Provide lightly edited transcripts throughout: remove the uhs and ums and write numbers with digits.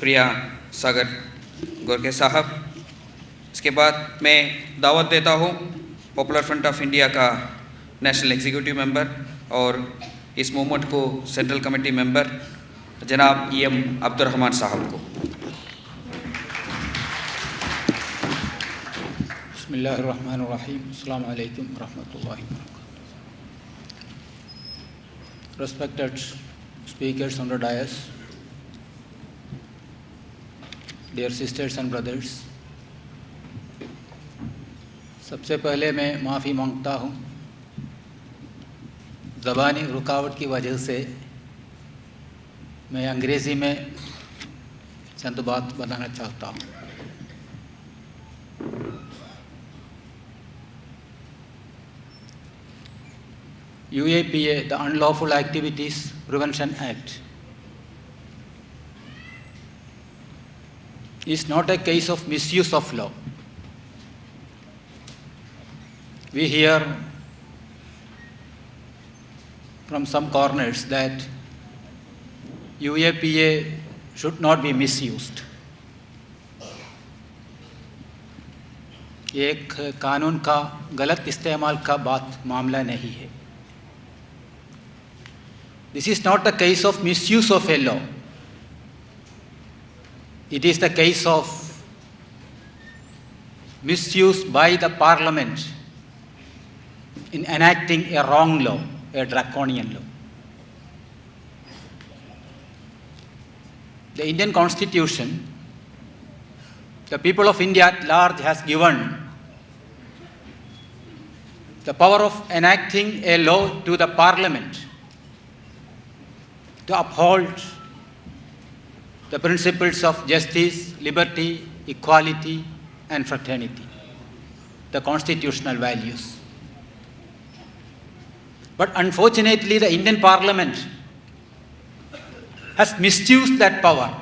शुक्रिया सागर गोरखे साहब। इसके बाद मैं दावत देता हूँ पॉपुलर फ्रंट ऑफ इंडिया का नेशनल एग्जीक्यूटिव मेंबर और इस मूवमेंट को सेंट्रल कमेटी मेंबर जनाब EM अब्दुल रहमान साहब को। बिस्मिल्लाहिर्रहमानिर्रहीम। अस्सलामु अलैकुम वरहमतुल्लाहि वबरकातुहू। Respected speakers on the dais, dear sisters and brothers, सबसे पहले मैं माफ़ी मांगता हूँ, ज़बानी रुकावट की वजह से मैं अंग्रेज़ी में चंद बात बताना चाहता हूँ। UAPA, the Unlawful Activities Prevention Act, is not a case of misuse of law. We hear from some corners that UAPA should not be misused. ये एक कानून का गलत इस्तेमाल का बात मामला नहीं है। This is not a case of misuse of a law. It is the case of misuse by the Parliament in enacting a wrong law, a draconian law. The Indian Constitution, the people of India at large has given the power of enacting a law to the Parliament to uphold the principles of justice, liberty, equality, and fraternity, the constitutional values. But unfortunately, the Indian Parliament has misused that power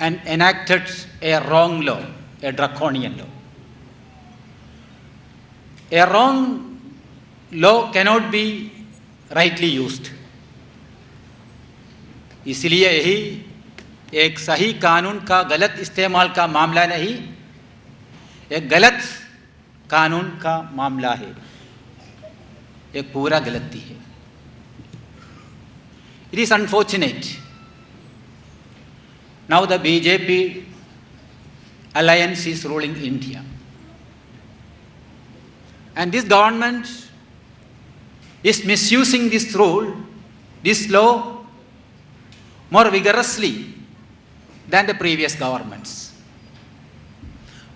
and enacted a wrong law, a draconian law. A wrong law cannot be rightly used. इसलिए यही एक सही कानून का गलत इस्तेमाल का मामला नहीं, एक गलत कानून का मामला है, एक पूरा गलती है। It is unfortunate. Now the BJP alliance is ruling India. And this government is misusing this rule, this law, more vigorously than the previous governments.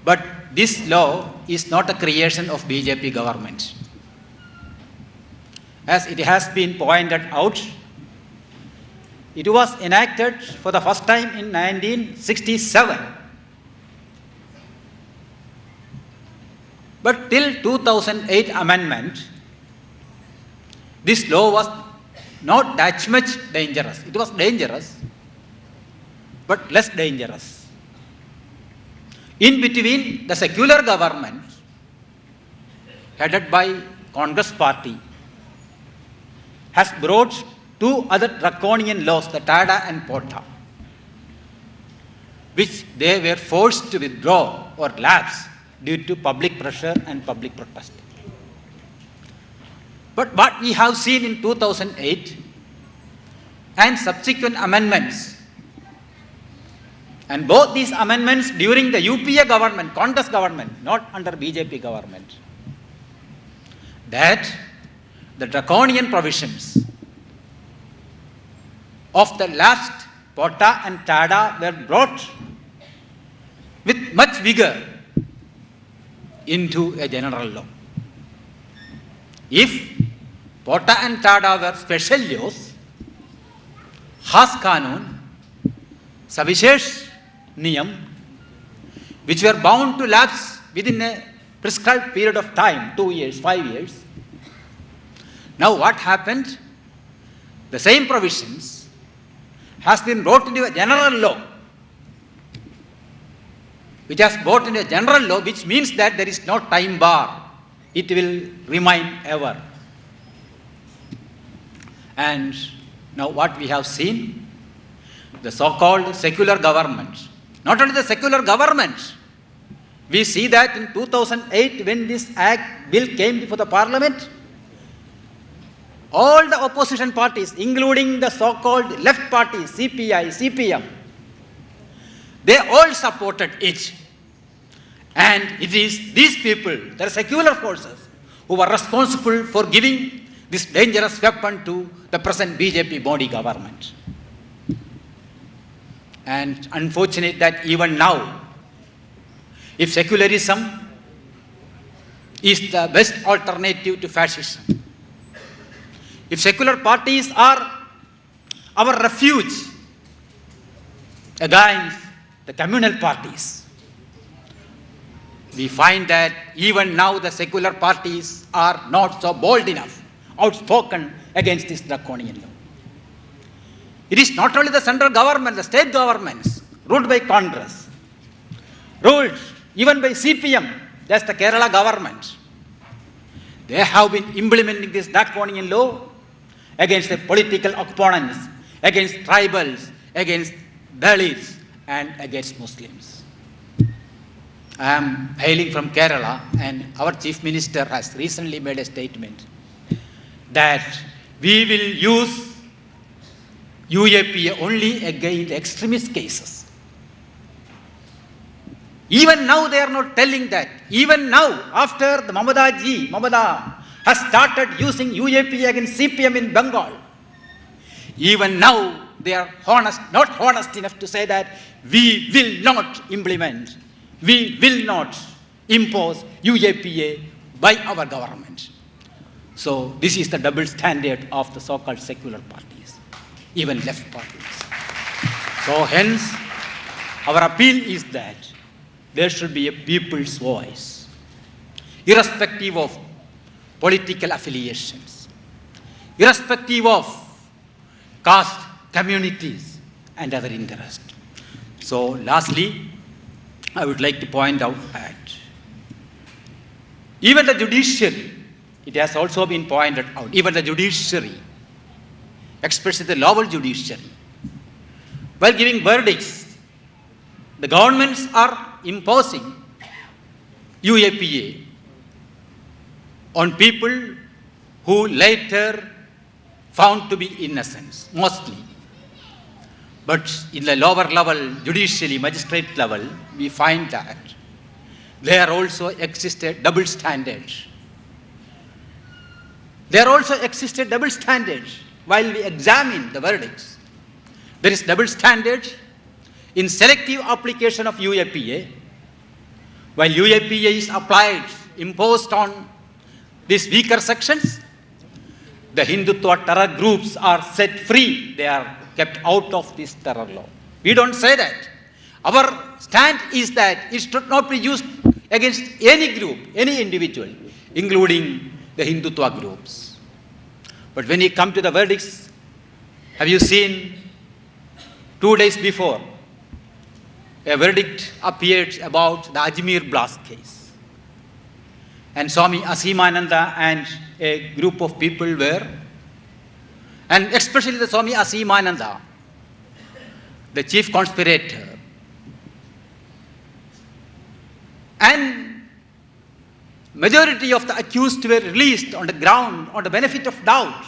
But this law is not a creation of BJP government. As it has been pointed out, it was enacted for the first time in 1967. But till 2008 amendment, this law was not that much dangerous. It was dangerous, but less dangerous. In between, the secular government, headed by Congress party, has brought two other draconian laws, the TADA and POTA, which they were forced to withdraw or lapse due to public pressure and public protest. But what we have seen in 2008 and subsequent amendments, and both these amendments during the UPA government, Congress government, not under BJP government, that the draconian provisions of the last POTA and TADA were brought with much vigor into a general law. If POTA and TADA were special laws, खास कानून, सविशेष नियम, which were bound to lapse within a prescribed period of time, 2 years, 5 years. Now what happened? The same provisions has been brought into a general law, which has brought into a general law, which means that there is no time bar. It will remain ever. And now what we have seen, the so-called secular government, not only the secular government, we see that in 2008 when this bill came before the parliament, all the opposition parties, including the so-called left parties, CPI, CPM, they all supported it. And it is these people, the secular forces, who are responsible for giving this dangerous weapon to the present BJP Modi government. And unfortunate that even now, if secularism is the best alternative to fascism, if secular parties are our refuge against the communal parties, we find that even now the secular parties are not so bold enough, outspoken against this draconian law. It is not only the central government, the state governments, ruled by Congress, ruled even by CPM, that's the Kerala government. They have been implementing this draconian law against the political opponents, against tribals, against Dalits, and against Muslims. I am hailing from Kerala, and our Chief Minister has recently made a statement that we will use UAPA only against extremist cases. Even now they are not telling that. Even now, after the Mamata has started using UAPA against CPM in Bengal, even now they are not honest enough to say that we will not implement, we will not impose UAPA by our government. So this is the double standard of the so-called secular parties, even left parties. So hence, our appeal is that there should be a people's voice, irrespective of political affiliations, irrespective of caste, communities, and other interests. So lastly, I would like to point out that even the judiciary, it has also been pointed out, even the judiciary, especially the lower judiciary, while giving verdicts, the governments are imposing UAPA on people who later found to be innocent, mostly. But in the lower level, judicially, magistrate level, we find that there also existed double standards. There also existed double standards while we examine the verdicts. There is double standards in selective application of UAPA. While UAPA is applied, imposed on these weaker sections, the Hindutva terror groups are set free. They are kept out of this terror law. We don't say that. Our stand is that it should not be used against any group, any individual, including the Hindutva groups. But when you come to the verdicts, have you seen 2 days before, a verdict appeared about the Ajmer blast case. And Swami Asimananda and a group of people were, and especially the Swami Asimananda, the chief conspirator, and majority of the accused were released on the ground, on the benefit of doubt.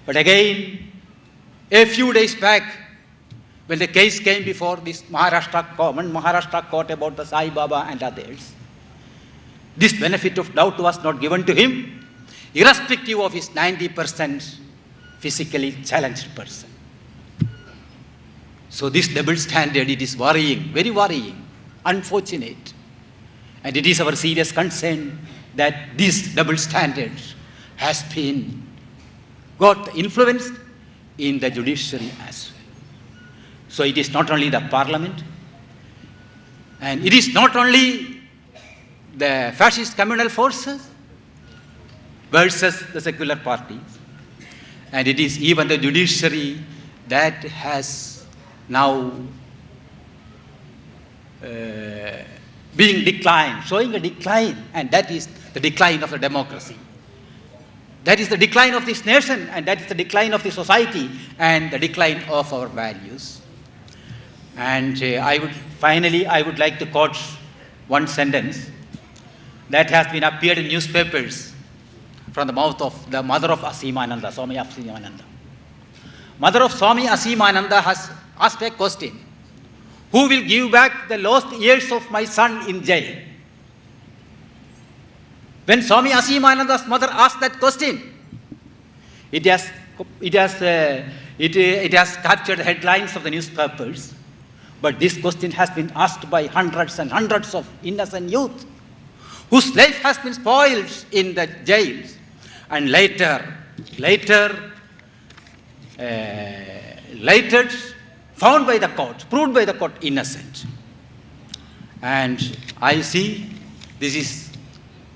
But again, a few days back, when the case came before this Maharashtra court about the Sai Baba and others, this benefit of doubt was not given to him, irrespective of his 90% physically challenged person. So this double standard, it is worrying, very worrying, unfortunate. And it is our serious concern that this double standard has been got influence in the judiciary as well. So it is not only the parliament, and it is not only the fascist communal forces versus the secular parties, and it is even the judiciary that has now being declined, showing a decline, and that is the decline of the democracy. That is the decline of this nation, and that is the decline of the society, and the decline of our values. And I would like to quote one sentence that has been appeared in newspapers from the mouth of the mother of Asimananda, Swami Asimananda. Mother of Swami Asimananda has asked a question: who will give back the lost years of my son in jail? When Swami Asimananda's mother asked that question, it has captured the headlines of the newspapers. But this question has been asked by hundreds and hundreds of innocent youth whose life has been spoiled in the jails, and later found by the court, proved by the court innocent. And I see this is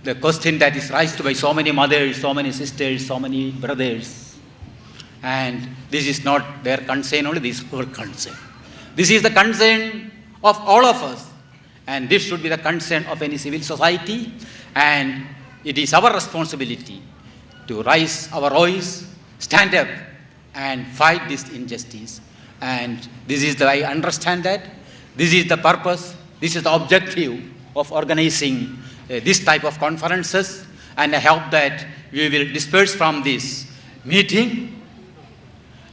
the question that is raised by so many mothers, so many sisters, so many brothers. And this is not their concern only, this is our concern. This is the concern of all of us, and this should be the concern of any civil society, and it is our responsibility to raise our voice, stand up and fight this injustice. And this is I understand that this is the purpose, this is the objective of organizing this type of conferences, and I hope that we will disperse from this meeting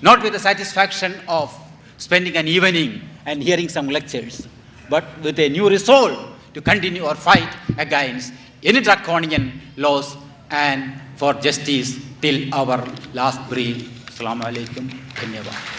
not with the satisfaction of spending an evening and hearing some lectures, but with a new resolve to continue our fight against any draconian laws and for justice till our last breath. Assalamu alaikum. Dhanyawad.